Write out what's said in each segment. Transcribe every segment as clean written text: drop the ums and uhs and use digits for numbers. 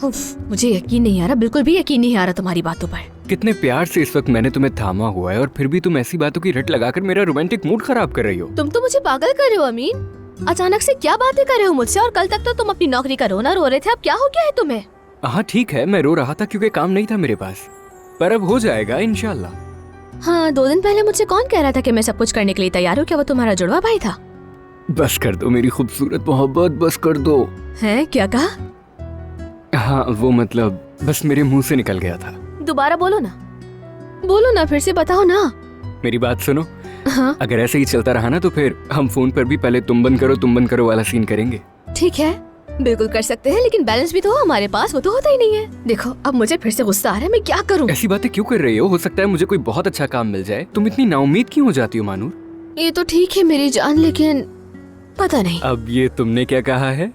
उफ, मुझे यकीन नहीं आ रहा, बिल्कुल भी यकीन नहीं आ रहा तुम्हारी बातों पर। कितने प्यार से इस वक्त मैंने तुम्हें थामा हुआ है और फिर भी तुम ऐसी बातों की रट लगाकर मेरा रोमांटिक मूड खराब कर रही हो। तुम तो मुझे पागल कर रहे हो अमीन। अचानक से क्या बातें कर रहे हो मुझसे, और कल तक तो तुम अपनी नौकरी का रोना रो रहे थे, अब क्या हो गया है तुम्हें? हाँ ठीक है, मैं रो रहा था क्योंकि काम नहीं था मेरे पास, पर अब हो जाएगा इंशाल्लाह। हाँ, 2 दिन पहले मुझसे कौन कह रहा था कि मैं सब कुछ करने के लिए तैयार हूँ? क्या वो तुम्हारा जुड़वा भाई था? बस कर दो मेरी खूबसूरत मोहब्बत, बस कर दो। हैं, क्या कहा? हाँ वो मतलब बस मेरे मुंह से निकल गया था। दोबारा बोलो ना, फिर से बताओ ना। मेरी बात सुनो। हाँ अगर ऐसे ही चलता रहा ना तो फिर हम फोन पर भी पहले तुम बंद करो वाला सीन करेंगे। ठीक है, बिल्कुल कर सकते हैं, लेकिन बैलेंस भी तो हो हमारे पास, वो तो होता ही नहीं है। देखो अब मुझे फिर से गुस्सा आ रहा है, मैं क्या करूँ? ऐसी बातें क्यों कर रही हो सकता है मुझे कोई बहुत अच्छा काम मिल जाए। तुम इतनी नाउम्मीद क्यों हो जाती हो मानूर? ये तो ठीक है मेरी जान, लेकिन पता नहीं। अब ये तुमने क्या कहा है?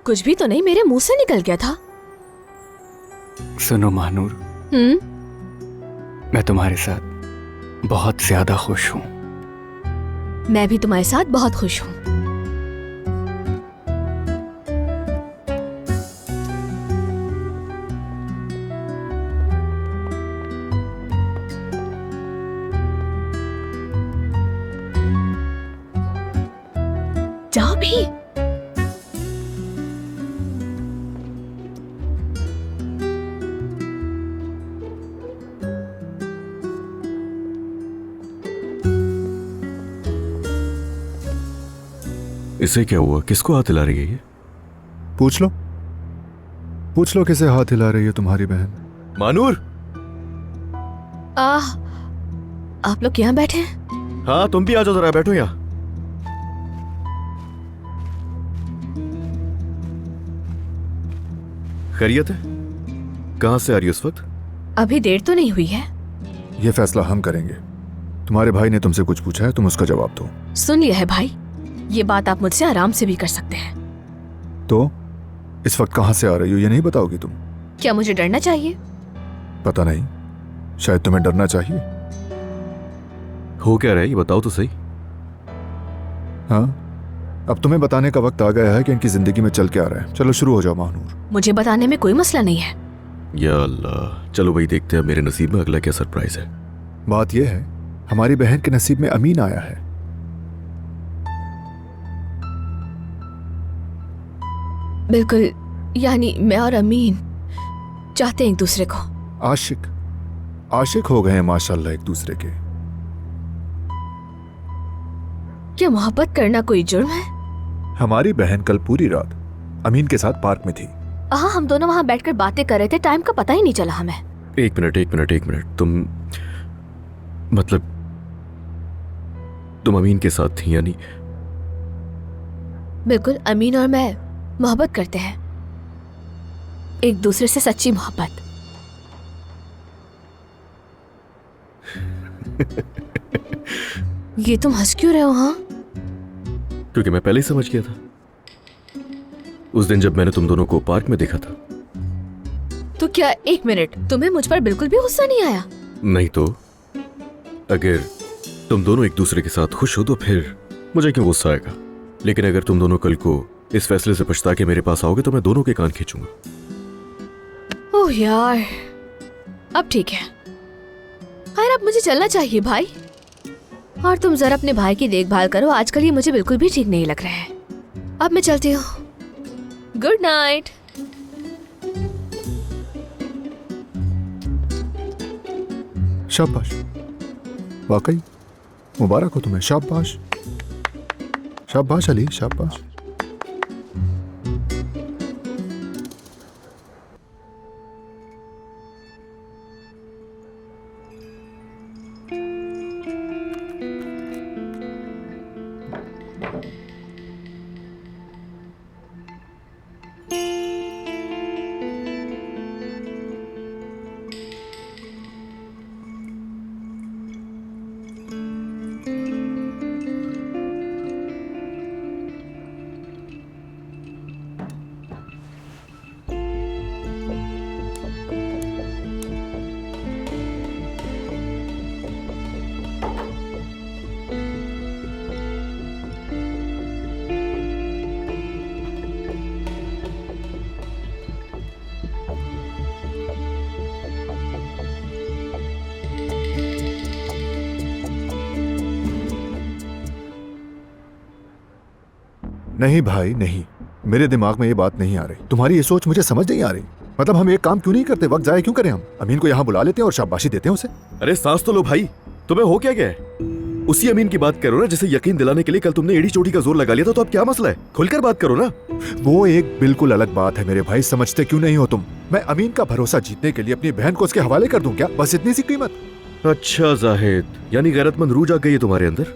कुछ भी तो नहीं, मेरे मुंह से निकल गया था। सुनो मानूर, मैं तुम्हारे साथ बहुत ज्यादा खुश हूँ। मैं भी तुम्हारे साथ बहुत खुश हूँ। जाओ भी। इसे क्या हुआ? किसको हाथ हिला रही है ये? पूछ लो किसे हाथ हिला रही है तुम्हारी बहन। मानूर! आप लोग यहाँ बैठे हैं? हाँ तुम भी आ जाओ, जरा बैठो यहाँ। खैरियत है? कहां से आ रही हो इस वक्त? अभी देर तो नहीं हुई है। ये फैसला हम करेंगे। तुम्हारे भाई ने तुमसे कुछ पूछा है, तुम उसका जवाब दो। सुन लिया है भाई, ये बात आप मुझसे आराम से भी कर सकते हैं। तो इस वक्त कहां से आ रही हो ये नहीं बताओगी तुम? क्या मुझे डरना चाहिए? पता नहीं, शायद तुम्हें डरना चाहिए। हो क्या रहा है ये बताओ तो सही। हाँ, अब तुम्हें बताने का वक्त आ गया है कि इनकी जिंदगी में चल के आ रहा है। चलो शुरू हो जाओ महानूर। मुझे बताने में कोई मसला नहीं है। या अल्लाह, चलो भाई देखते हैं मेरे नसीब में अगला क्या सरप्राइज है। बात यह है, हमारी बहन के नसीब में अमीन आया है। बिल्कुल, यानी मैं और अमीन चाहते हैं एक दूसरे को। आशिक हो गए हैं माशाल्लाह एक दूसरे के। क्या मोहब्बत करना कोई जुर्म है? हमारी बहन कल पूरी रात अमीन के साथ पार्क में थी। हाँ, हम दोनों वहाँ बैठकर बातें कर रहे थे, टाइम का पता ही नहीं चला हमें। एक मिनट, तुम अमीन के साथ थी यानी? बिल्कुल, अमीन और मैं मोहब्बत करते हैं, एक दूसरे से सच्ची मोहब्बत। ये तुम हंस क्यों रहे हो? हाँ, क्योंकि मैं पहले ही समझ गया था उस दिन जब मैंने तुम दोनों को पार्क में देखा था। तो क्या, एक मिनट, तुम्हें मुझ पर बिल्कुल भी गुस्सा नहीं आया? नहीं तो अगर तुम दोनों एक दूसरे के साथ खुश हो तो फिर मुझे क्यों गुस्सा आएगा। लेकिन अगर तुम दोनों कल को इस फैसले से पछता के मेरे पास आओगे तो मैं दोनों के कान खींचूंगा। ओह यार, अब ठीक है। खैर, अब मुझे चलना चाहिए भाई, और तुम जरा अपने भाई की देखभाल करो, आजकल ये मुझे बिल्कुल भी ठीक नहीं लग रहा है। अब मैं चलती हूँ, गुड नाइट। शाबाश, वाकई मुबारक हो तुम्हें। शाबाश शाबाश अली, शाबाश। नहीं भाई नहीं, मेरे दिमाग में ये बात नहीं आ रही। तुम्हारी ये सोच मुझे समझ नहीं आ रही। मतलब हम एक काम क्यों नहीं करते, वक्त जाए क्यों करें हम? अमीन को यहाँ बुला लेते हैं और शाबाशी देते हैं उसे। अरे सांस तो लो भाई, तुम्हें हो क्या गया है? उसी अमीन की बात करो ना जिसे यकीन दिलाने के लिए कल तुमने एड़ी चोटी का जोर लगा लिया था। तो अब क्या मसला है? खुलकर बात करो ना। वो एक बिल्कुल अलग बात है मेरे भाई, समझते क्यों नहीं हो तुम? मैं अमीन का भरोसा जीतने के लिए अपनी बहन को उसके हवाले कर दूं क्या? बस इतनी सी कीमत। अच्छा जाहिद, यानी गैरतमंद रूह जाग गई है तुम्हारे अंदर।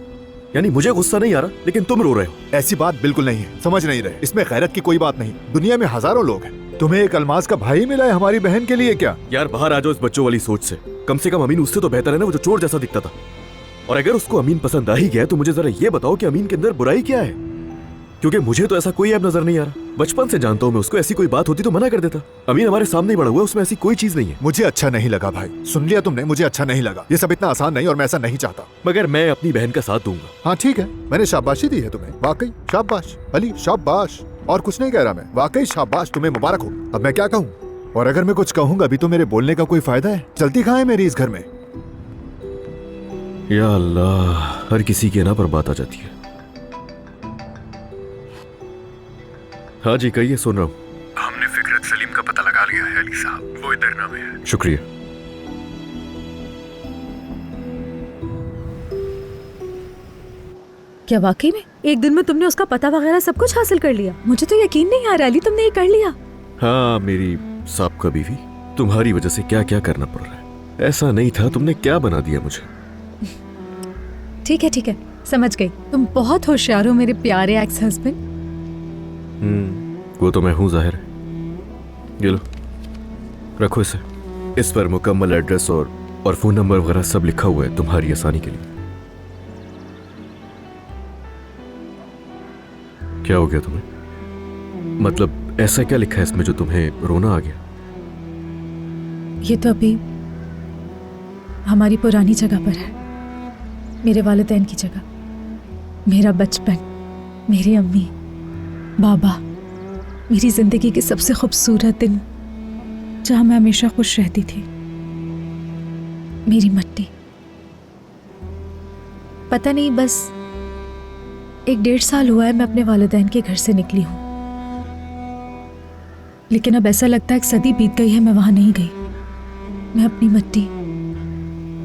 यानी मुझे गुस्सा नहीं आ रहा, लेकिन तुम रो रहे हो। ऐसी बात बिल्कुल नहीं है, समझ नहीं रहे। इसमें गैरत की कोई बात नहीं। दुनिया में हजारों लोग हैं, तुम्हें एक अलमास का भाई मिला है हमारी बहन के लिए क्या? यार बाहर आ जाओ इस बच्चों वाली सोच से। कम अमीन उससे तो बेहतर है ना, वो जो चोर जैसा दिखता था। और अगर उसको अमीन पसंद आ ही गया तो मुझे जरा ये बताओ कि अमीन के अंदर बुराई क्या है? क्योंकि मुझे तो ऐसा कोई ऐप नजर नहीं आ रहा। बचपन से जानता हूँ मैं उसको, ऐसी कोई बात होती तो मना कर देता। अमीन हमारे सामने ही बड़ा हुआ, उसमें ऐसी कोई चीज नहीं है। मुझे अच्छा नहीं लगा भाई, सुन लिया तुमने, मुझे अच्छा नहीं लगा। ये सब इतना आसान नहीं और मैं ऐसा नहीं चाहता। मगर मैं अपनी बहन का साथ दूंगा। हाँ ठीक है, मैंने शाबाशी दी है तुम्हें, वाकई शाबाश अली, शाबाश। और कुछ नहीं कह रहा मैं, वाकई शाबाश, तुम्हें मुबारक हो। अब मैं क्या कहूँ? और अगर मैं कुछ कहूंगा भी तो मेरे बोलने का कोई फायदा है? चलती कहाँ है मेरी इस घर में? या अल्लाह, हर किसी के ना पर बात आ जाती है। हाँ जी कहिए, सुन रहा हूँ। हमने फिकरत सलीम का पता लगा लिया है अली साहब, वो इधर ना में है। शुक्रिया। क्या वाकई में एक दिन में तुमने उसका पता वगैरह सब कुछ हासिल कर लिया? मुझे तो यकीन नहीं आ रहा अली, तुमने ये कर लिया। हाँ मेरी साबका बीवी, तुम्हारी वजह से क्या क्या करना पड़ रहा है। ऐसा नहीं था, तुमने क्या बना दिया मुझे। ठीक है, समझ गई। तुम बहुत होशियार हो मेरे प्यारे एक्स हस्बैंड। वो तो मैं हूँ जाहिर है। ये लो, रखो इसे। इस पर मुकम्मल एड्रेस और फोन नंबर वगैरह सब लिखा हुआ है तुम्हारी आसानी के लिए। क्या हो गया तुम्हें? मतलब ऐसा क्या लिखा है इसमें जो तुम्हें रोना आ गया? ये तो अभी हमारी पुरानी जगह पर है, मेरे वालिदैन की जगह, मेरा बचपन, मेरी अम्मी, बाबा, मेरी जिंदगी के सबसे खूबसूरत दिन जहां मैं हमेशा खुश रहती थी, मेरी मट्टी। पता नहीं, बस 1-1.5 साल हुआ है मैं अपने वालिदैन के घर से निकली हूं, लेकिन अब ऐसा लगता है कि सदी बीत गई है, मैं वहां नहीं गई। मैं अपनी मट्टी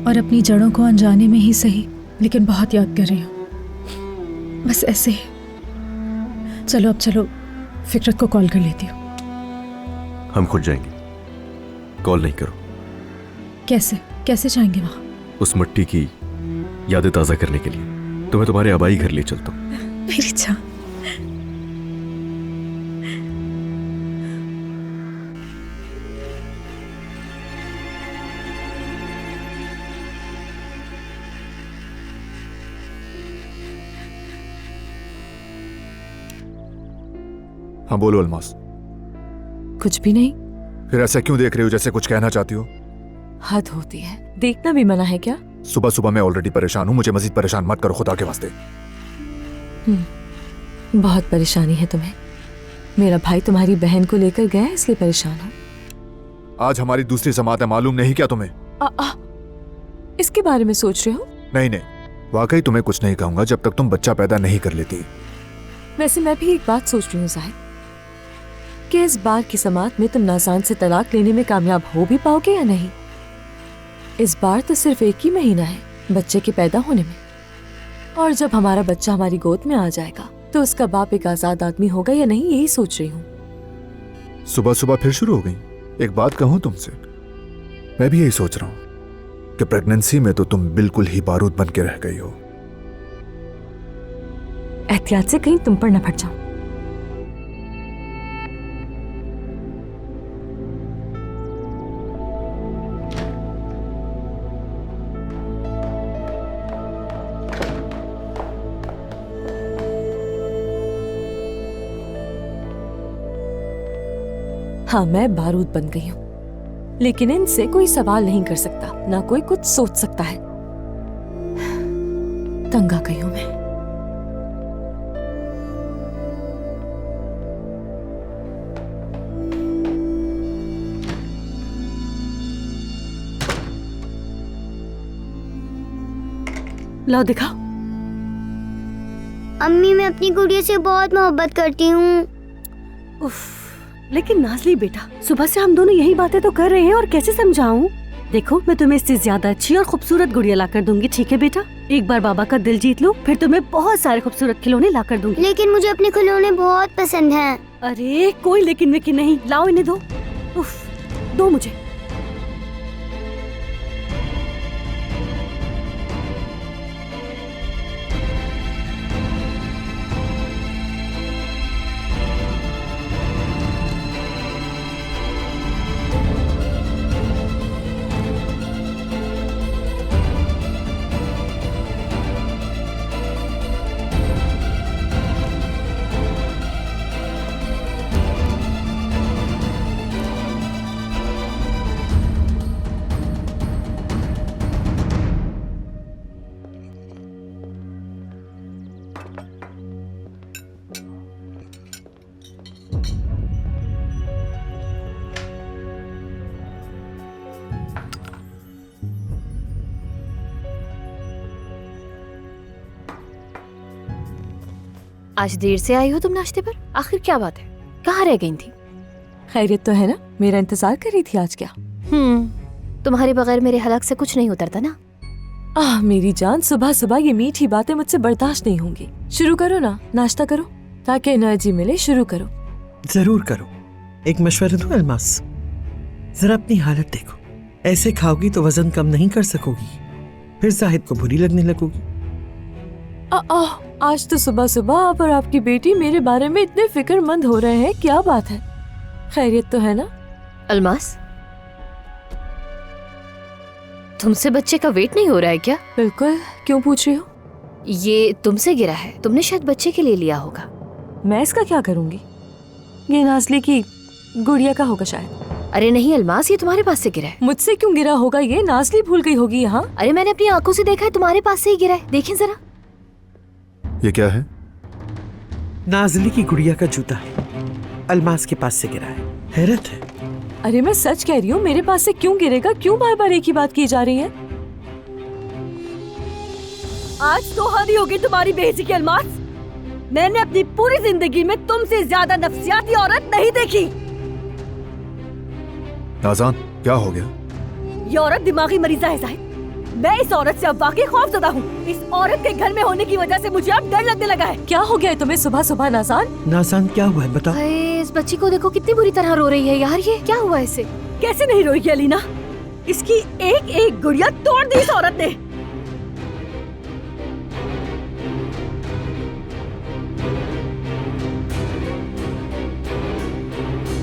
और अपनी जड़ों को अनजाने में ही सही, लेकिन बहुत याद कर रही हूं। बस ऐसे ही। चलो अब चलो, फिकरत को कॉल कर लेती हूँ। हम खुद जाएंगे, कॉल नहीं करो। कैसे जाएंगे वहां? उस मिट्टी की यादें ताजा करने के लिए तो मैं तुम्हारे आबाई घर ले चलता हूँ। मेरी जान। हाँ बोलो अलमास। कुछ भी नहीं। फिर ऐसा क्यों देख रही हो जैसे कुछ कहना चाहती हो? हद होती है, देखना भी मना है क्या? सुबह सुबह मैं ऑलरेडी परेशान हूँ, मुझे मजीद परेशान मत करो खुदा के वास्ते। बहुत परेशानी है तुम्हें। मेरा भाई तुम्हारी बहन को लेकर गया है इसलिए परेशान हो। आज हमारी दूसरी जमात है, मालूम नहीं क्या तुम्हें? इसके बारे में सोच रहे हो? नहीं, वाकई तुम्हें कुछ नहीं कहूंगा जब तक तुम बच्चा पैदा नहीं कर लेती। वैसे मैं भी एक बात सोच रही हूँ साहिब, कि इस बार की समात में तुम नाज़ान से तलाक लेने में कामयाब हो भी पाओगे या नहीं। इस बार तो सिर्फ 1 ही महीना है बच्चे के पैदा होने में, और जब हमारा बच्चा हमारी गोद में आ जाएगा तो उसका बाप एक आजाद आदमी होगा या नहीं, यही सोच रही हूँ। सुबह सुबह फिर शुरू हो गई। एक बात कहूं तुमसे, मैं भी यही सोच रहा हूं कि प्रेगनेंसी में तो तुम बिल्कुल ही बारूद बन के रह गई हो। एहतियात से कहीं तुम पर न फट जाऊं। हाँ, मैं बारूद बन गई हूं, लेकिन इनसे कोई सवाल नहीं कर सकता, ना कोई कुछ सोच सकता है। तंग आ गई हूं मैं। लाओ दिखाओ। अम्मी मैं अपनी गुड़िया से बहुत मोहब्बत करती हूँ। उफ, लेकिन नाज़ली बेटा, सुबह से हम दोनों यही बातें तो कर रहे हैं और कैसे समझाऊं? देखो, मैं तुम्हें इससे ज्यादा अच्छी और खूबसूरत गुड़िया ला कर दूंगी, ठीक है बेटा? एक बार बाबा का दिल जीत लो, फिर तुम्हें बहुत सारे खूबसूरत खिलौने ला कर दूंगी। लेकिन मुझे अपने खिलौने बहुत पसंद हैं। अरे कोई लेकिन वेकिन नहीं, लाओ इन्हें दो। उफ, दो मुझे। आज देर से आई हो तुम नाश्ते पर? आखिर क्या बात है, कहाँ रह गई थी? खैरियत तो है ना? मेरा इंतजार कर रही थी आज क्या? तुम्हारे बगैर मेरे हलक से कुछ नहीं उतरता ना। आह मेरी जान, सुबह सुबह ये मीठी बातें मुझसे बर्दाश्त नहीं होंगी। शुरू करो ना, नाश्ता करो ताकि एनर्जी मिले। शुरू करो। जरूर करो। एक मशवरा दूं अलमास, जरा अपनी हालत देखो। ऐसे खाओगी तो वजन कम नहीं कर सकोगी, फिर जाहिद को बुरी लगने लगोगी। आज तो सुबह सुबह आप और आपकी बेटी मेरे बारे में इतने फिक्रमंद हो रहे हैं, क्या बात है? खैरियत तो है ना? अलमास, तुमसे बच्चे का वेट नहीं हो रहा है क्या? बिल्कुल, क्यों पूछ रही हो? ये तुमसे गिरा है, तुमने शायद बच्चे के लिए लिया होगा। मैं इसका क्या करूंगी? ये नाज़ली की गुड़िया का होगा शायद। अरे नहीं अलमास, ये तुम्हारे पास से गिरा है। मुझसे क्यों गिरा होगा? ये नाज़ली भूल गई होगी यहाँ। अरे मैंने अपनी आंखों से देखा है, तुम्हारे पास से ही गिरा है। देखिए जरा। ये क्या है? नाज़ली की गुड़िया का जूता है, अलमास के पास से गिरा है। हैरत है। अरे मैं सच कह रही हूँ, मेरे पास से क्यों गिरेगा? क्यों बार बार एक ही बात की जा रही है? आज तो हद ही होगी तुम्हारी बेइज्जती की अलमास। मैंने अपनी पूरी जिंदगी में तुमसे ज्यादा नफसियाती औरत नहीं देखी। नाज़ान, क्या हो गया? ये औरत दिमागी मरीजा है जाहिद। मैं इस औरत से अब वाकई खौफजदा हूँ। इस औरत के घर में होने की वजह से मुझे अब डर लगने लगा है। क्या हो गया है तुम्हें सुबह सुबह नाज़ान? नाज़ान क्या हुआ है बताओ। हाय, इस बच्ची को देखो कितनी बुरी तरह रो रही है यार। ये क्या हुआ इसे? कैसे नहीं रोई अलीना? इसकी एक एक गुड़िया तोड़ दी इस औरत ने।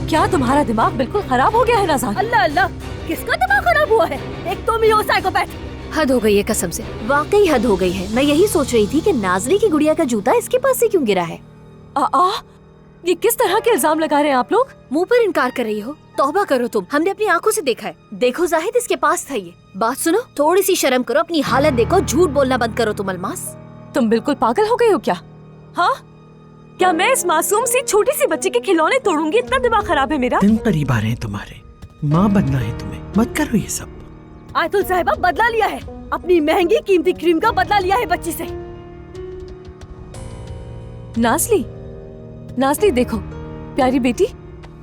क्या तुम्हारा दिमाग बिल्कुल खराब हो गया है नाज़ान? अल्लाह अल्लाह, किसका दिमाग खराब हुआ है? एक तुम ही हो साइकोपैथ। हद हो गई है कसम से, वाकई हद हो गई है। मैं यही सोच रही थी कि नाज़ली की गुड़िया का जूता इसके पास से क्यों गिरा है। ये किस तरह के इल्जाम लगा रहे हैं आप लोग? मुंह पर इनकार कर रही हो? तौबा करो तुम, हमने अपनी आंखों से देखा है। देखो जाहिद, इसके पास था ये। बात सुनो, थोड़ी सी शर्म करो, अपनी हालत देखो, झूठ बोलना बंद करो तुम अलमास। तुम बिल्कुल पागल हो गए हो क्या? हाँ, क्या मैं इस मासूम सी छोटी सी बच्ची के खिलौने तोड़ूंगी? इतना दिमाग खराब है मेरा? दिन करीब आ रहे हैं तुम्हारे, माँ बनना है तुम्हें, मत करो ये सब। आयतुल साहिबा बदला लिया है, अपनी महंगी कीमती क्रीम का बदला लिया है बच्ची से। नाज़ली देखो प्यारी बेटी,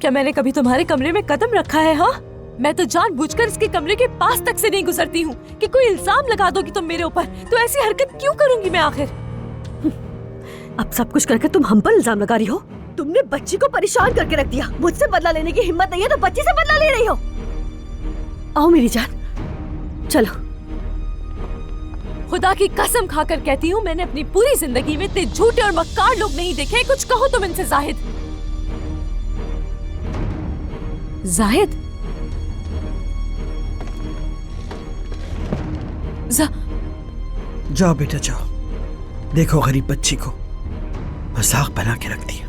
क्या मैंने कभी तुम्हारे कमरे में कदम रखा है? हाँ, मैं तो जानबूझकर इसके कमरे के पास तक से नहीं गुजरती हूँ कि कोई इल्जाम लगा दोगी तुम मेरे ऊपर। तो ऐसी हरकत क्यों करूंगी मैं आखिर? अब सब कुछ करके तुम हम पर इल्जाम लगा रही हो। तुमने बच्ची को परेशान करके रख दिया। मुझसे बदला लेने की हिम्मत नहीं है तो बच्ची से बदला ले रही हो। आओ मेरी जान, चलो। खुदा की कसम खाकर कहती हूँ, मैंने अपनी पूरी जिंदगी में इतने झूठे और मक्कार लोग नहीं देखे। कुछ कहो तुम इनसे जाहिद। जाहिद, जाओ बेटा जाओ, देखो गरीब बच्ची को मजाक बना के रख दिया।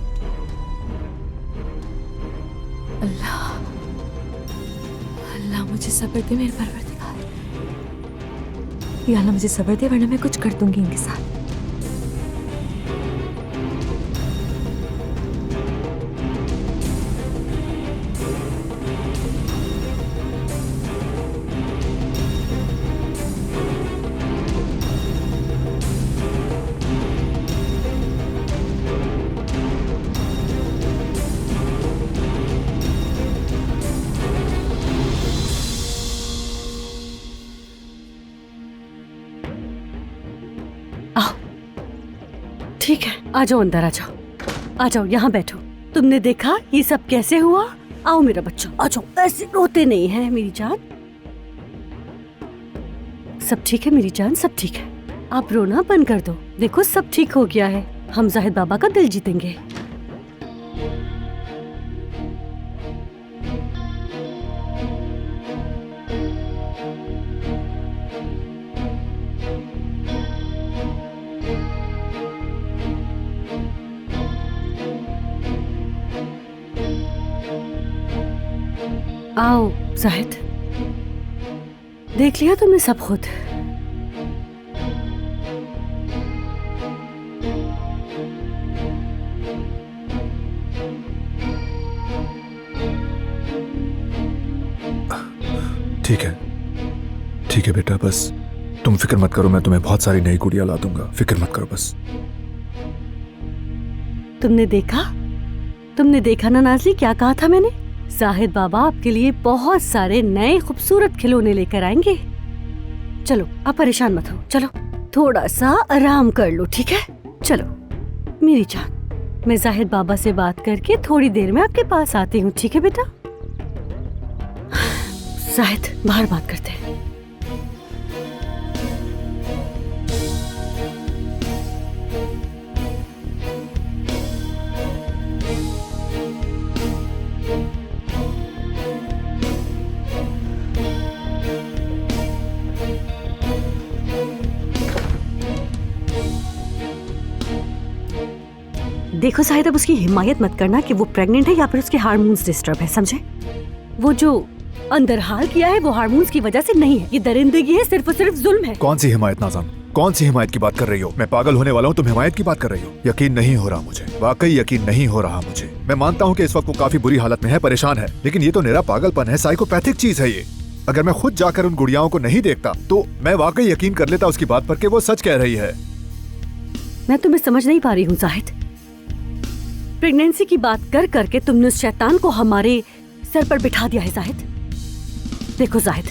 अल्लाह मुझे सब्र दे मेरे परवरदिगार। या अल्लाह मुझे सब्र दे, वरना मैं कुछ कर दूंगी इनके साथ। आ जाओ अंदर, आ जाओ, आ जाओ, यहाँ बैठो। तुमने देखा ये सब कैसे हुआ? आओ मेरा बच्चा, आ जाओ। ऐसे रोते नहीं है मेरी जान। सब ठीक है मेरी जान, सब ठीक है। आप रोना बंद कर दो। देखो सब ठीक हो गया है। हम जाहिद बाबा का दिल जीतेंगे। आओ जाहिद, देख लिया तुमने सब खुद। ठीक है बेटा, बस तुम फिक्र मत करो, मैं तुम्हें बहुत सारी नई गुड़िया ला दूंगा, फिक्र मत करो बस। तुमने देखा ना नाज़ली, क्या कहा था मैंने? जाहिद बाबा आपके लिए बहुत सारे नए खूबसूरत खिलौने लेकर आएंगे। चलो आप परेशान मत हो, चलो थोड़ा सा आराम कर लो, ठीक है? चलो मेरी जान, मैं जाहिद बाबा से बात करके थोड़ी देर में आपके पास आती हूँ, ठीक है बेटा? जाहिद, बाहर बात करते हैं। देखो शायद अब उसकी हिमायत मत करना कि वो प्रेग्नेंट है या फिर उसके हार्मोन्स डिस्टर्ब है, समझे? वो जो अंदर हाल किया है वो हार्मोन्स की वजह से नहीं है, ये दरिंदगी है, सिर्फ और सिर्फ जुल्म है। कौन सी हिमायत नाज़ान, कौन सी हिमायत की बात कर रही हो? मैं पागल होने वाला हूँ, तुम हिमायत की बात कर रही हो? यकीन नहीं हो रहा मुझे, वाकई यकीन नहीं हो रहा मुझे। मैं मानता हूँ कि इस वक्त वो काफी बुरी हालत में है, परेशान है, लेकिन ये तो मेरा पागलपन है, साइकोपैथिक चीज है ये। अगर मैं खुद जाकर उन गुड़ियाओं को नहीं देखता तो मैं वाकई यकीन कर लेता उसकी बात पर कि वो सच कह रही है। मैं तुम्हें समझ नहीं पा रही हूँ जाहिद। प्रेगनेंसी की बात कर करके तुमने उस शैतान को हमारे सर पर बिठा दिया है जाहिद। देखो जाहिद,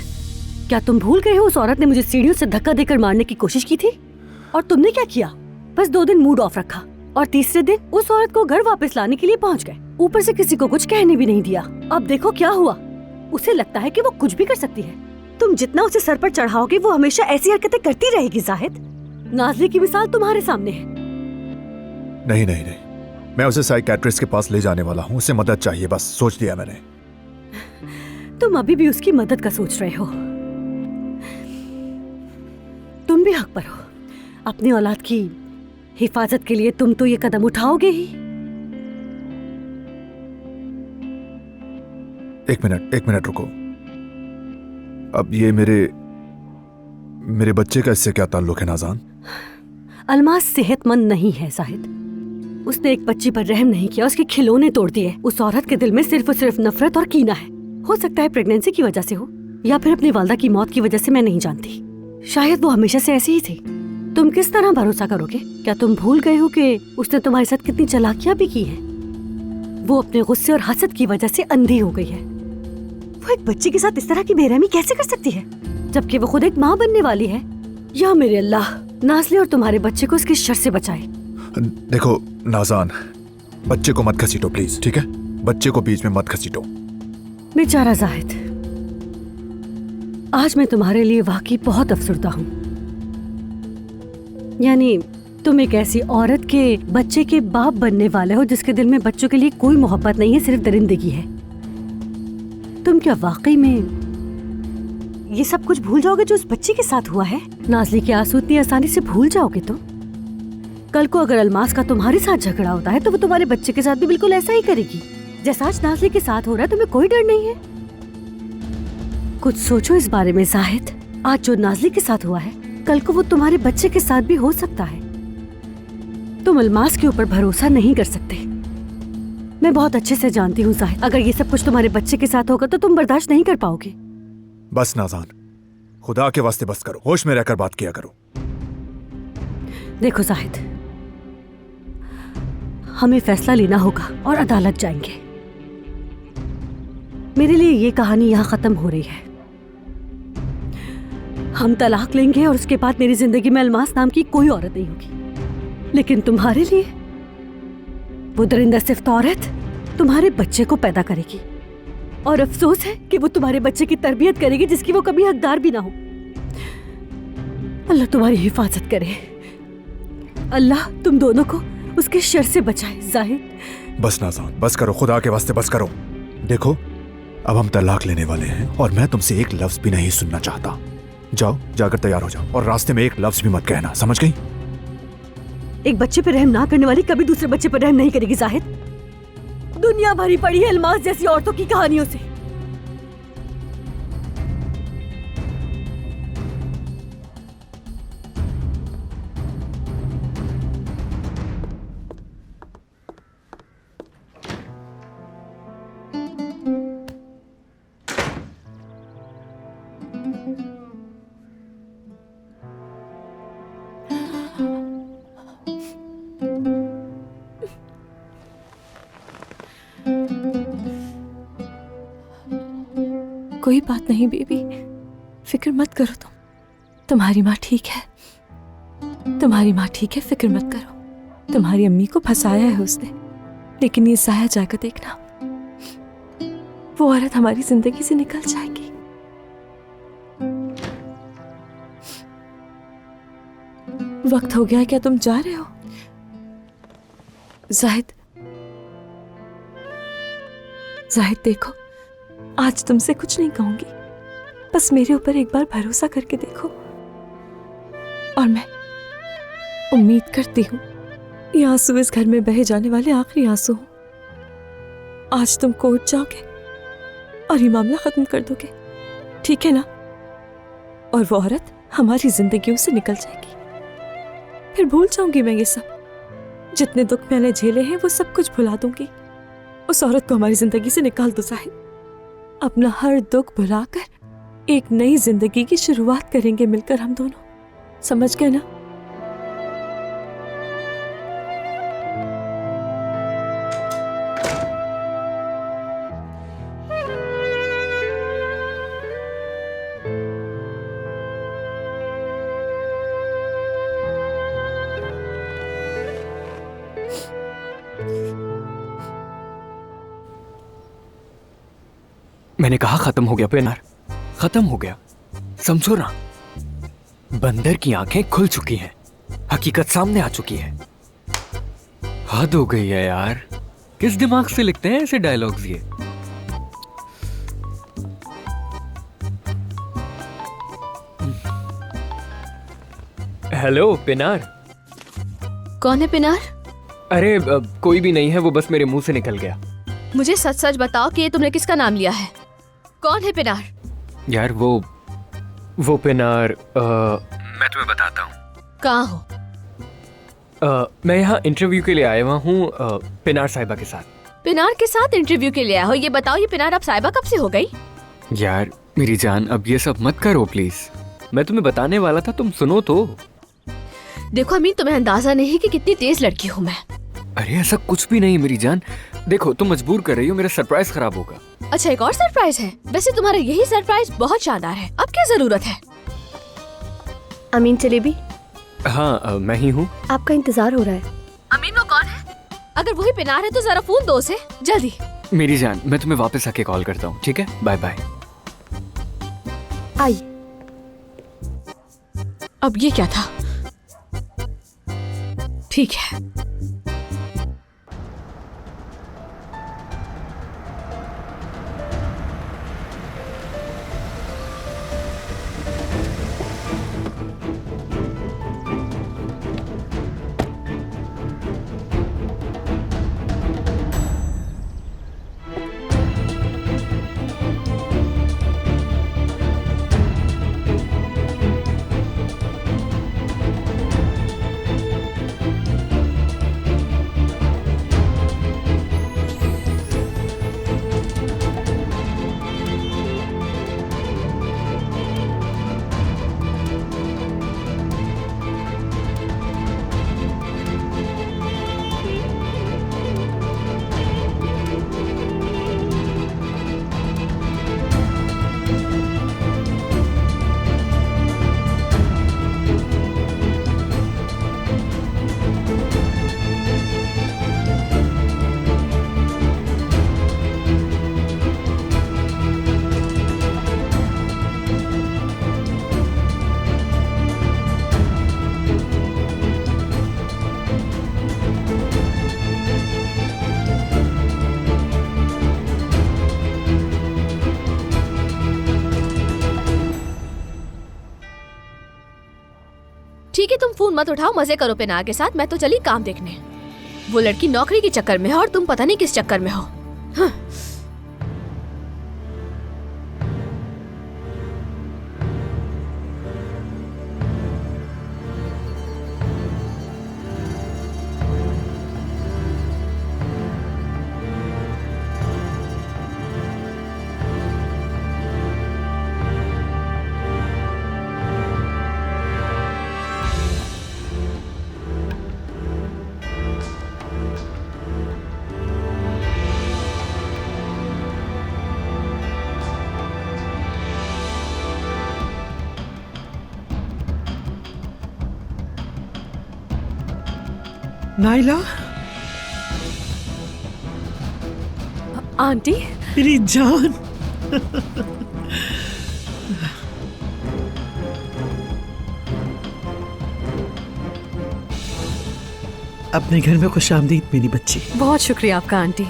क्या तुम भूल गए हो उस औरत ने मुझे सीढ़ियों से धक्का देकर मारने की कोशिश की थी और तुमने क्या किया? बस 2 दिन मूड ऑफ रखा और तीसरे दिन उस औरत को घर वापस लाने के लिए पहुंच गए, ऊपर से किसी को कुछ कहने भी नहीं दिया। अब देखो क्या हुआ, उसे लगता है कि वो कुछ भी कर सकती है। तुम जितना उसे सर पर चढ़ाओगे वो हमेशा ऐसी हरकतें करती रहेगी जाहिद। नाज़ली की मिसाल तुम्हारे सामने है। नहीं नहीं नहीं, मैं उसे साइकियाट्रिस्ट के पास ले जाने वाला हूँ, उसे मदद चाहिए, बस सोच लिया मैंने। तुम अभी भी उसकी मदद का सोच रहे हो। तुम भी हक पर हो, अपनी औलाद की हिफाजत के लिए तुम तो ये कदम उठाओगे ही। एक मिनट रुको। अब ये मेरे बच्चे का इससे क्या ताल्लुक है नाज़ान? अलमास सेहतमंद नहीं है जाहिद। उसने एक बच्ची पर रहम नहीं किया, उसके खिलौने तोड़ दिए। उस औरत के दिल में सिर्फ और सिर्फ नफरत और कीना है। हो सकता है प्रेगनेंसी की वजह से हो या फिर अपनी वालदा की मौत की वजह से, मैं नहीं जानती। शायद वो हमेशा से ऐसी ही थी। तुम किस तरह भरोसा करोगे? क्या तुम भूल गए हो कि उसने तुम्हारे साथ कितनी चालाकियां भी की हैं? वो अपने गुस्से और हसद की वजह से अंधी हो गई है। वो एक बच्ची के साथ इस तरह की बेरहमी कैसे कर सकती है, जबकि वो खुद एक माँ बनने वाली है? या मेरे अल्लाह, नाज़ली और तुम्हारे बच्चे को इसकी शर से बचाए। देखो नाज़ान, बच्चे को मत घसीटो प्लीज, ठीक है? बच्चे को बीच में मत घसीटो। बेचारा जाहिद, आज मैं तुम्हारे लिए वाकई बहुत अफसरदा हूँ। यानी तुम एक ऐसी औरत के बच्चे के बाप बनने वाले हो जिसके दिल में बच्चों के लिए कोई मोहब्बत नहीं है, सिर्फ दरिंदगी है। तुम क्या वाकई में ये सब कुछ भूल जाओगे जो उस बच्ची के साथ हुआ है? नाज़ली के आंसू इतनी आसानी से भूल जाओगे तुम? कल को अगर अलमास का तुम्हारे साथ झगड़ा होता है तो वो तुम्हारे बच्चे के साथ भी बिल्कुल ऐसा ही करेगी जैसा आज नाज़ली के साथ हो रहा है। तुम्हें कोई डर नहीं है? कुछ सोचो इस बारे में जाहिद। आज जो नाज़ली के साथ हुआ है, कल को वो तुम्हारे बच्चे के साथ भी हो सकता है। तुम अलमास के ऊपर भरोसा नहीं कर सकते, मैं बहुत अच्छे से जानती हूँ जाहिद। अगर ये सब कुछ तुम्हारे बच्चे के साथ होगा तो तुम बर्दाश्त नहीं कर पाओगे। बस नाज़ान, खुदा के वास्ते बस करो, होश में रहकर बात किया करो। देखो जाहिद, हमें फैसला लेना होगा और अदालत जाएंगे। मेरे लिए ये कहानी यहाँ खत्म हो रही है। हम तलाक लेंगे और उसके बाद मेरी जिंदगी में अलमास नाम की कोई औरत नहीं होगी। लेकिन तुम्हारे लिए वो दरिंदा सिफ्त औरत तुम्हारे बच्चे को पैदा करेगी और अफसोस है कि वो तुम्हारे बच्चे की तरबियत करेगी जिसकी वो कभी हकदार भी ना हो। अल्लाह तुम्हारी हिफाजत करे। अल्लाह तुम दोनों को उसके शर से बचाए। जाहिद बस नाज़ान, बस करो, खुदा के वास्ते बस करो। देखो, अब हम तलाक लेने वाले हैं और मैं तुमसे एक लफ्ज भी नहीं सुनना चाहता। जाओ, जाकर तैयार हो जाओ और रास्ते में एक लफ्ज भी मत कहना, समझ गई? एक बच्चे पर रहम ना करने वाली कभी दूसरे बच्चे पर रहम नहीं करेगी। जाहिद, दुनिया भरी पड़ी है अल्मास जैसी औरतों की कहानियों से। कोई बात नहीं बेबी, फिक्र मत करो तुम। तुम्हारी माँ ठीक है, तुम्हारी माँ ठीक है, फिक्र मत करो। तुम्हारी अम्मी को फंसाया है उसने, लेकिन ये जाया जाकर देखना, वो औरत हमारी जिंदगी से निकल जाएगी। वक्त हो गया है, क्या तुम जा रहे हो? जाहिद, जाहिद देखो, आज तुमसे कुछ नहीं कहूंगी, बस मेरे ऊपर एक बार भरोसा करके देखो। और मैं उम्मीद करती हूँ ये आंसू इस घर में बहे जाने वाले आखिरी आंसू हों। आज तुम कोर्ट जाओगे और ये मामला खत्म कर दोगे, ठीक है ना? और वो औरत हमारी जिंदगियों से निकल जाएगी, फिर भूल जाऊंगी मैं ये सब। जितने दुख मैंने झेले हैं वो सब कुछ भुला दूंगी। उस औरत को हमारी जिंदगी से निकाल दो साहिब। अपना हर दुख भुलाकर एक नई जिंदगी की शुरुआत करेंगे मिलकर हम दोनों, समझ गए ना? मैंने कहा खत्म हो गया पिनार, खत्म हो गया। समझो ना, बंदर की आंखें खुल चुकी हैं, हकीकत सामने आ चुकी है। हद हो गई है यार, किस दिमाग से लिखते हैं ऐसे डायलॉग्स ये? हेलो पिनार। कौन है पिनार? अरे कोई भी नहीं है, वो बस मेरे मुंह से निकल गया। मुझे सच सच बताओ कि तुमने किसका नाम लिया है? कौन है पिनार? यार वो पिनार, मैं तुम्हें बताता हूँ। कहाँ हो? मैं यहाँ इंटरव्यू के लिए आया हुआ हूँ पिनार साहिबा के साथ। पिनार के साथ इंटरव्यू के लिए आया हो? ये बताओ, ये पिनार अब साहिबा कब से हो गई? यार मेरी जान, अब ये सब मत करो प्लीज, मैं तुम्हें बताने वाला था, तुम सुनो तो। देखो अमीन, तुम्हें अंदाजा नहीं कि कितनी तेज लड़की हूँ मैं। अरे ऐसा कुछ भी नहीं मेरी जान, देखो तुम मजबूर कर रही हो, मेरा सरप्राइज खराब होगा। अच्छा, एक और सरप्राइज है? वैसे तुम्हारा यही सरप्राइज बहुत शानदार है, अब क्या जरूरत है? अमीन जलेबी, हाँ मैं ही हूँ। आपका इंतजार हो रहा है। अमीन वो कौन है? अगर वही पिनार है तो जरा फोन दो उसे, जल्दी। मेरी जान, मैं तुम्हें वापस आके कॉल करता हूँ, ठीक है? Bye bye. आई। अब ये क्या था? ठीक है, ठीक है, तुम फोन मत उठाओ, मजे करो पेनार के साथ। मैं तो चली काम देखने। वो लड़की नौकरी के चक्कर में है और तुम पता नहीं किस चक्कर में हो। हाँ। नाइला, आंटी, मेरी जान। अपने घर में खुशामदीद मेरी बच्ची। बहुत शुक्रिया आपका आंटी।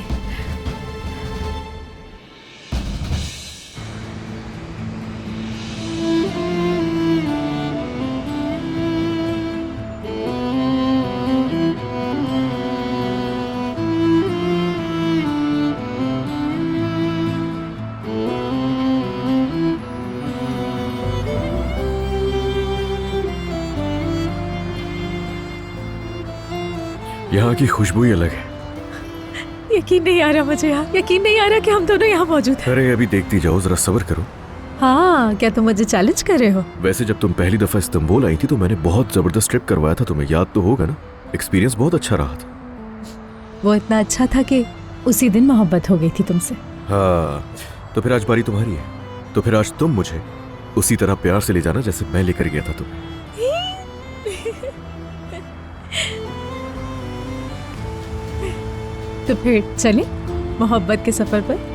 यहाँ की खुशबू ही अलग है। यकीन नहीं आ रहा मुझे यार, यकीन नहीं आ रहा कि हम दोनों यहाँ मौजूद हैं। अरे अभी देखती जाओ, जरा सब्र करो। हाँ, क्या तुम मुझे चैलेंज कर रहे हो? वैसे जब तुम पहली दफा इस्तांबुल आई थी तो मैंने बहुत जबरदस्त ट्रिप करवाया था, तुम्हें याद तो होगा ना? एक्सपीरियंस बहुत अच्छा रहा था। वो इतना अच्छा था कि उसी दिन मोहब्बत हो गई थी तुमसे। हाँ, तो फिर आज बारी तुम्हारी है। तो फिर आज तुम मुझे उसी तरह प्यार से ले जाना जैसे मैं लेकर गया था तुम्हें। तो फिर चले मोहब्बत के सफर पर।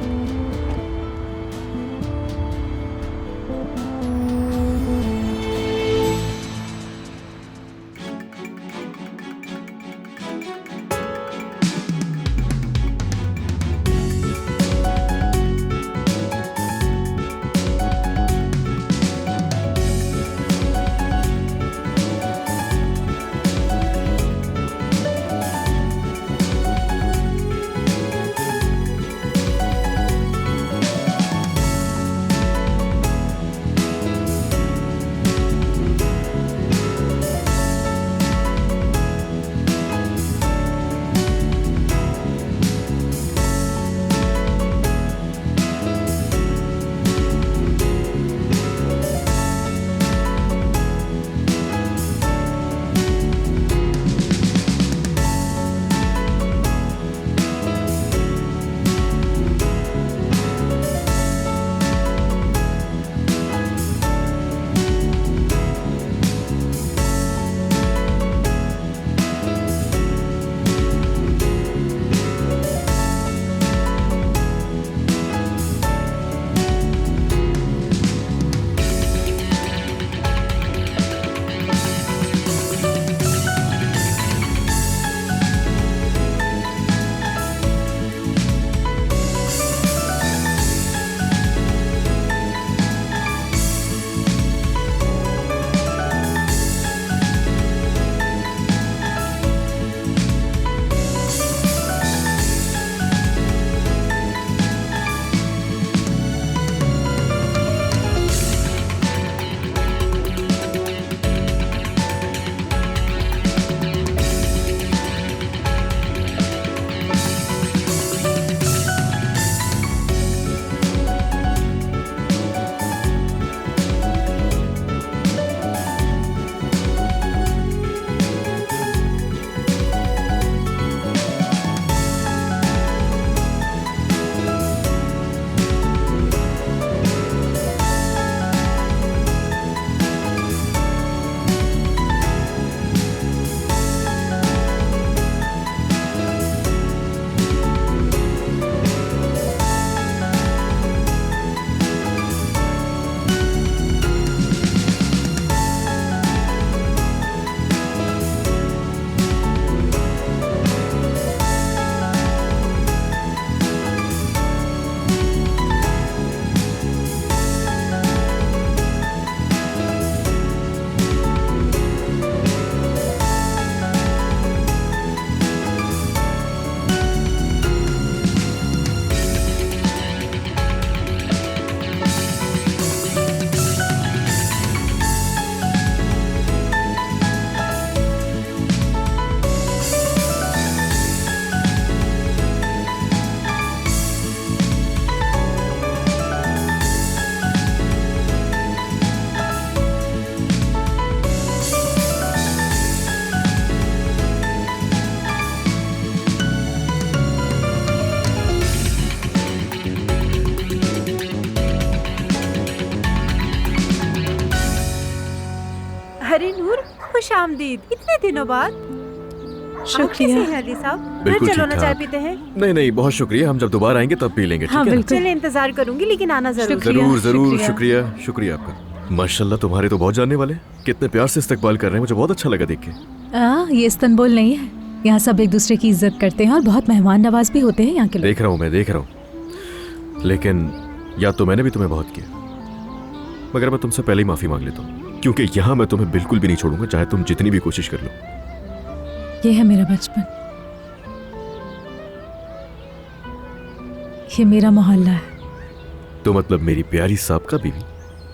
खुश आमदीद, इतने दिनों बाद। शुक्रिया। कैसे हैं अली साहब? बिल्कुल चलो ठीक ना चाय ठाक। पीते हैं। नहीं नहीं, बहुत शुक्रिया, हम जब दोबारा आएंगे तब पी लेंगे, ठीक हाँ, है ना? बिल्कुल। चलिए इंतजार करूंगी, लेकिन आना जरूर। शुक्रिया। जरूर जरूर, शुक्रिया। शुक्रिया शुक्रिया आपका। माशाल्लाह, तुम्हारे तो बहुत जानने वाले हैं। कितने प्यार से इस्तकबाल कर रहे हैं, मुझे बहुत अच्छा लगा देख के। ये इस्तांबुल नहीं है, यहाँ सब एक दूसरे की इज्जत करते हैं और बहुत मेहमान नवाज भी होते हैं यहाँ के लोग। देख रहा हूँ, मैं देख रहा हूँ, लेकिन याद तो मैंने भी तुम्हें बहुत किया, मगर मैं तुमसे पहले ही माफी मांग लेता हूँ, क्योंकि यहाँ मैं तुम्हें बिल्कुल भी नहीं छोड़ूंगा, चाहे तुम जितनी भी कोशिश कर लो। ये है मेरा बचपन, ये मेरा मोहल्ला है। तो मतलब मेरी प्यारी साबका बीवी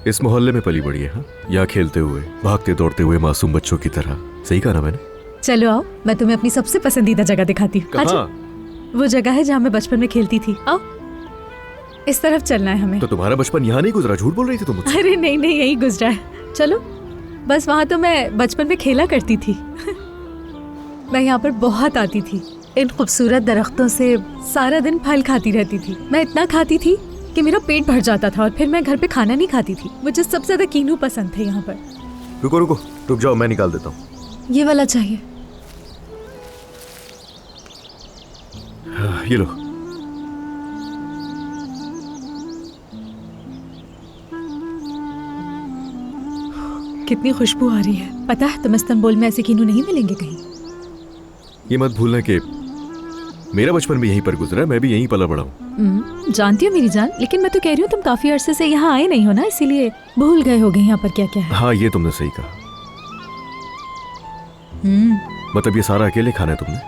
इस मोहल्ले में पली बड़ी है, हाँ? यहाँ खेलते हुए, भागते दौड़ते हुए मासूम बच्चों की तरह। सही कहा ना मैंने? चलो आओ, मैं तुम्हें अपनी सबसे पसंदीदा जगह दिखाती हूँ। कहाँ? वो जगह है जहाँ मैं बचपन में खेलती थी। आओ, इस तरफ चलना है हमें। तो तुम्हारा बचपन यहाँ नहीं गुजरा? झूठ बोल रही थी तुम मुझसे। अरे नहीं नहीं, यही गुजरा है। चलो, बस वहाँ तो मैं बचपन में खेला करती थी। मैं यहाँ पर बहुत आती थी, इन खूबसूरत दरख्तों से सारा दिन फल खाती रहती थी। मैं इतना खाती थी कि मेरा पेट भर जाता था और फिर मैं घर पे खाना नहीं खाती थी। मुझे सबसे ज्यादा कीनू पसंद थे यहाँ पर। रुको रुको, रुक जाओ, मैं निकाल देता हूँ। ये वाला चाहिए। ये लो। कितनी खुशबू आ रही है। पता है, तुम इस्तांबुल में ऐसे कीनू नहीं मिलेंगे कहीं। ये मत भूलना कि मेरा बचपन भी यहीं पर गुजरा है, मैं भी यहीं पला बड़ा हूँ। जानती हो मेरी जान, लेकिन मैं तो कह रही हूँ तुम काफी अरसे से यहाँ आए नहीं हो ना, इसीलिए भूल गए होगे यहाँ पर क्या क्या है। हाँ, ये तुमने सही कहा। मतलब ये सारा अकेले खाना है तुमने?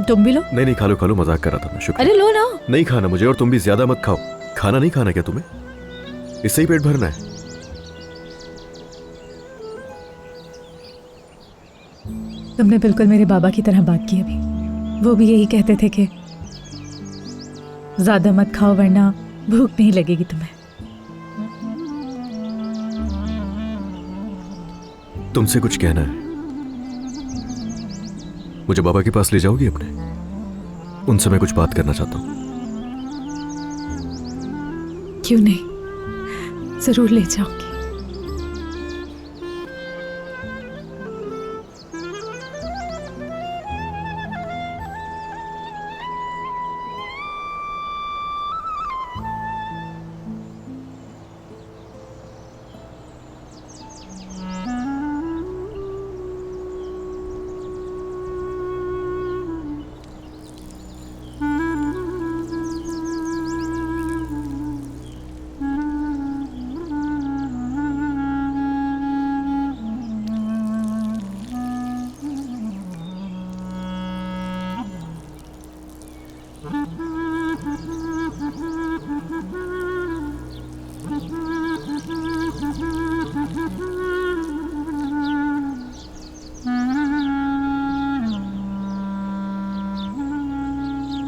तुम भी लो। नहीं, खा लो खा लो, मजाक कर रहा था मैं। शुक्रिया। अरे लो ना। नहीं खाना मुझे, और तुम भी ज्यादा मत खाओ। खाना नहीं खाना क्या तुम्हें? इससे ही पेट भरना है। तुमने बिल्कुल मेरे बाबा की तरह बात की अभी। वो भी यही कहते थे कि ज्यादा मत खाओ वरना भूख नहीं लगेगी तुम्हें। तुमसे कुछ कहना है। मुझे बाबा के पास ले जाओगी अपने? उनसे मैं कुछ बात करना चाहता हूँ। क्यों नहीं, जरूर ले जाऊंगी।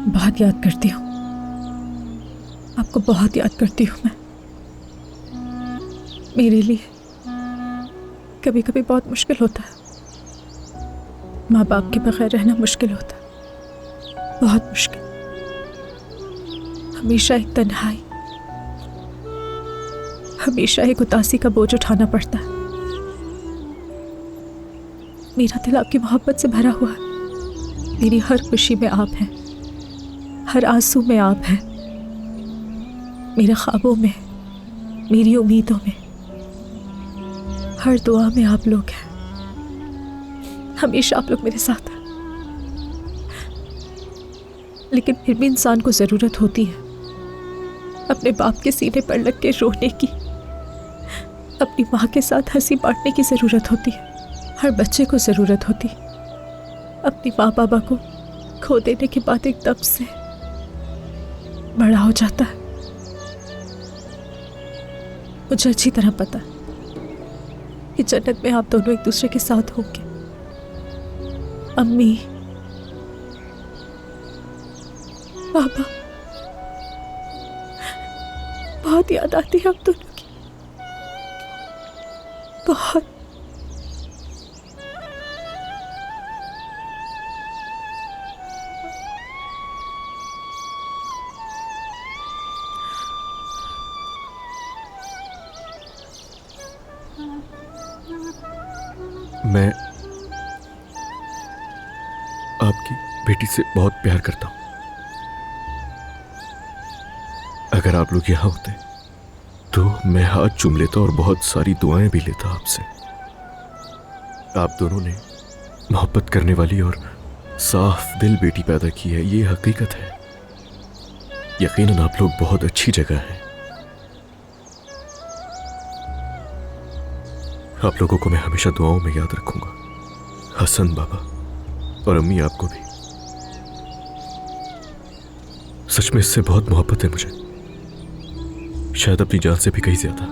बहुत याद करती हूँ आपको, बहुत याद करती हूँ मैं। मेरे लिए कभी कभी बहुत मुश्किल होता है। माँ बाप के बगैर रहना मुश्किल होता है, बहुत मुश्किल। हमेशा एक तन्हाई, हमेशा एक उदासी का बोझ उठाना पड़ता है। मेरा दिल आपकी मोहब्बत से भरा हुआ है। मेरी हर खुशी में आप हैं, हर आंसू में आप हैं, मेरे ख्वाबों में, मेरी उम्मीदों में, हर दुआ में आप लोग हैं। हमेशा आप लोग मेरे साथ हैं। लेकिन फिर भी इंसान को जरूरत होती है अपने बाप के सीने पर लग के रोने की, अपनी माँ के साथ हंसी बांटने की जरूरत होती है। हर बच्चे को जरूरत होती है अपनी माँ बाबा को खो देने के बाद एकदम से बड़ा हो जाता है। मुझे अच्छी तरह पता है कि जन्नत में आप दोनों एक दूसरे के साथ होंगे। अम्मी, पापा, बहुत याद आती है आप दोनों की, बहुत। मैं आपकी बेटी से बहुत प्यार करता हूं। अगर आप लोग यहां होते तो मैं हाथ चूम लेता और बहुत सारी दुआएं भी लेता आपसे। आप दोनों ने मोहब्बत करने वाली और साफ दिल बेटी पैदा की है, ये हकीकत है। यकीनन आप लोग बहुत अच्छी जगह हैं। आप लोगों को मैं हमेशा दुआओं में याद रखूंगा। हसन बाबा और अम्मी आपको भी। सच में इससे बहुत मोहब्बत है मुझे, शायद अपनी जान से भी कहीं ज्यादा।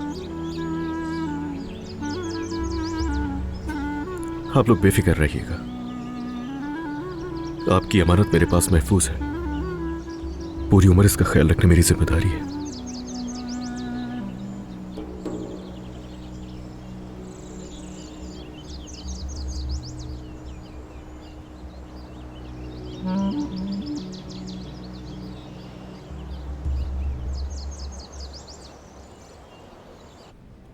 आप लोग बेफिक्र रहिएगा, आपकी अमानत मेरे पास महफूज है। पूरी उम्र इसका ख्याल रखना मेरी जिम्मेदारी है।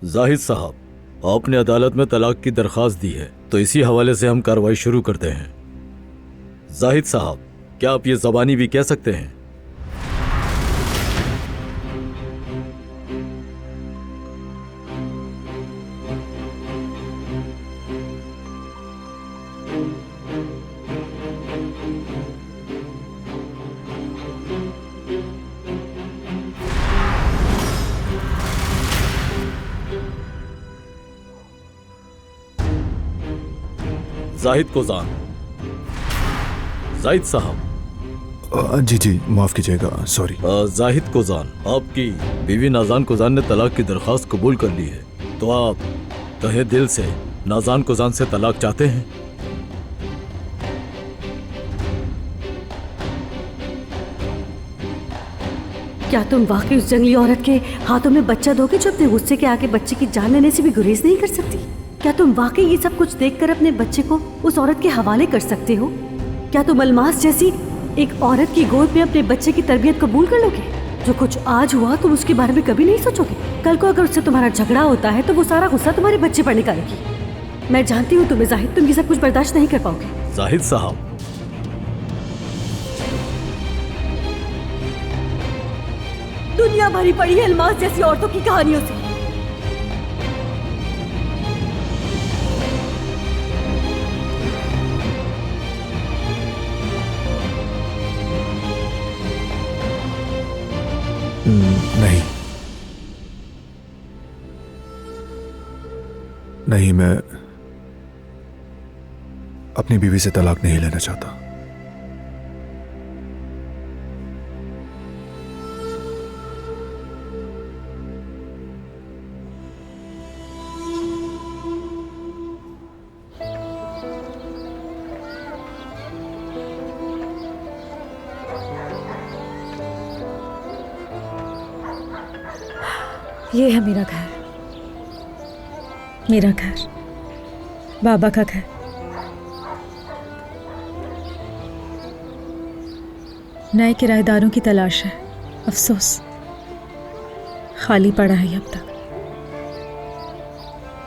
जाहिद साहब, आपने अदालत में तलाक की दरखास्त दी है, तो इसी हवाले से हम कार्रवाई शुरू करते हैं। जाहिद साहब, क्या आप ये ज़बानी भी कह सकते हैं? जाहिद कोजान। जाहिद साहब। जी जी माफ कीजिएगा, सॉरी। जाहिद कोजान, आपकी बीवी नाजान कोजान ने तलाक की दरखास्त कबूल कर ली है, तो आप तहे दिल से नाजान कोजान से तलाक चाहते हैं? क्या तुम वाकई उस जंगली औरत के हाथों में बच्चा दोगे जो अपने गुस्से के आगे बच्चे की जान लेने से भी गुरेज नहीं कर सकती? क्या तुम वाकई ये सब कुछ देखकर अपने बच्चे को उस औरत के हवाले कर सकते हो? क्या तुम अलमास जैसी एक औरत की गोद में अपने बच्चे की तरबियत कबूल कर लोगे? जो कुछ आज हुआ तुम उसके बारे में कभी नहीं सोचोगे? कल को अगर उससे तुम्हारा झगड़ा होता है तो वो सारा गुस्सा तुम्हारे बच्चे पर निकालेगी। मैं जानती हूँ तुम्हें जाहिद, तुम ये सब कुछ बर्दाश्त नहीं कर पाओगे। जाहिद साहब, दुनिया भरी पड़ी है अलमास जैसी औरतों की कहानियों से। नहीं नहीं, मैं अपनी बीवी से तलाक नहीं लेना चाहता। ये है मेरा घर, मेरा घर, बाबा का घर। नए किराएदारों की तलाश है, अफसोस खाली पड़ा है अब तक।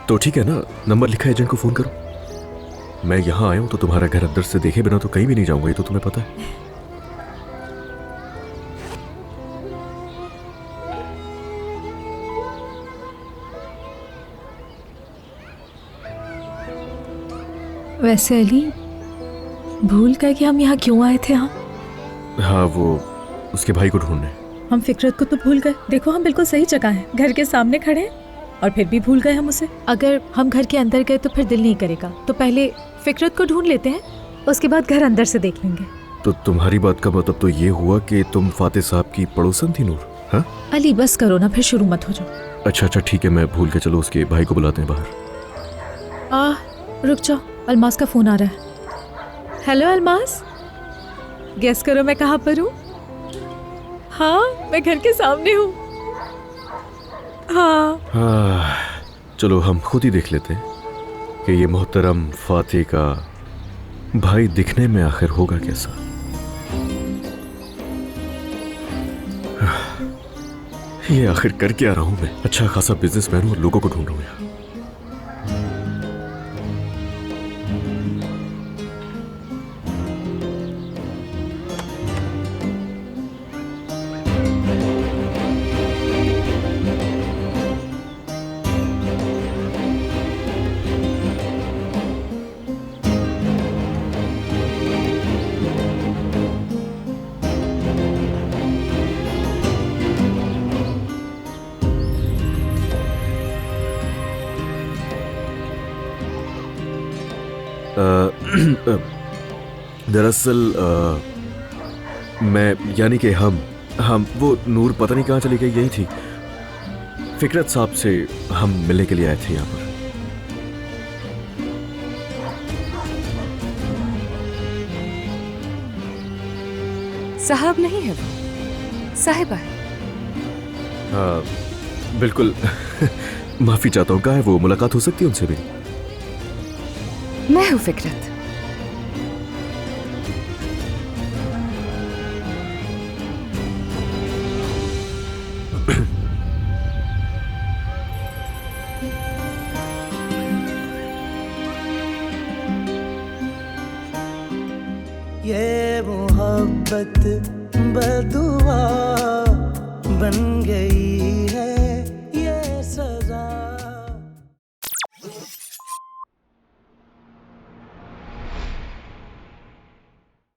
तो ठीक है ना, नंबर लिखा एजेंट को फोन करो। मैं यहां आया हूं तो तुम्हारा घर अंदर से देखे बिना तो कहीं भी नहीं जाऊंगा, ये तो तुम्हें पता है। वैसे अली, भूल गए कि हम यहाँ क्यों आए थे? हाँ, वो उसके भाई को ढूंढने। हम फिकरत को तो भूल गए। देखो, हम बिल्कुल सही जगह हैं, घर के सामने खड़े हैं और फिर भी भूल गए हम उसे। अगर हम घर के अंदर गए तो फिर दिल नहीं करेगा, तो पहले फिकरत को ढूंढ लेते हैं, उसके बाद घर अंदर से देख लेंगे। तो तुम्हारी बात का मतलब तो ये हुआ कि तुम फातिह साहब की पड़ोसन थी नूर? हाँ अली, बस करो ना, फिर शुरू मत हो जाओ। अच्छा ठीक है, मैं भूल के, चलो उसके भाई को बुलाते हैं बाहर। रुक जाओ, अलमास का फोन आ रहा है। हेलो अलमास, गेस करो मैं कहाँ पर हूँ? हाँ, मैं घर के सामने हूँ। हाँ, चलो हम खुद ही देख लेते हैं कि ये मोहतरम फातिह का भाई दिखने में आखिर होगा कैसा। ये आखिर कर क्या रहा हूं मैं? अच्छा खासा बिजनेसमैन हूं और लोगों को ढूंढ रहा हूं यहाँ। दरअसल मैं यानी कि हम वो नूर पता नहीं कहाँ चली गई, यही थी। फिकरत साहब से हम मिलने के लिए आए थे यहाँ पर। साहब नहीं है वो, साहिबा है। हाँ बिल्कुल। माफी चाहता हूँ, कहाँ है वो? मुलाकात हो सकती है उनसे भी? मैं हूँ फिकरत। ये मोहब्बत बदुआ बन गई है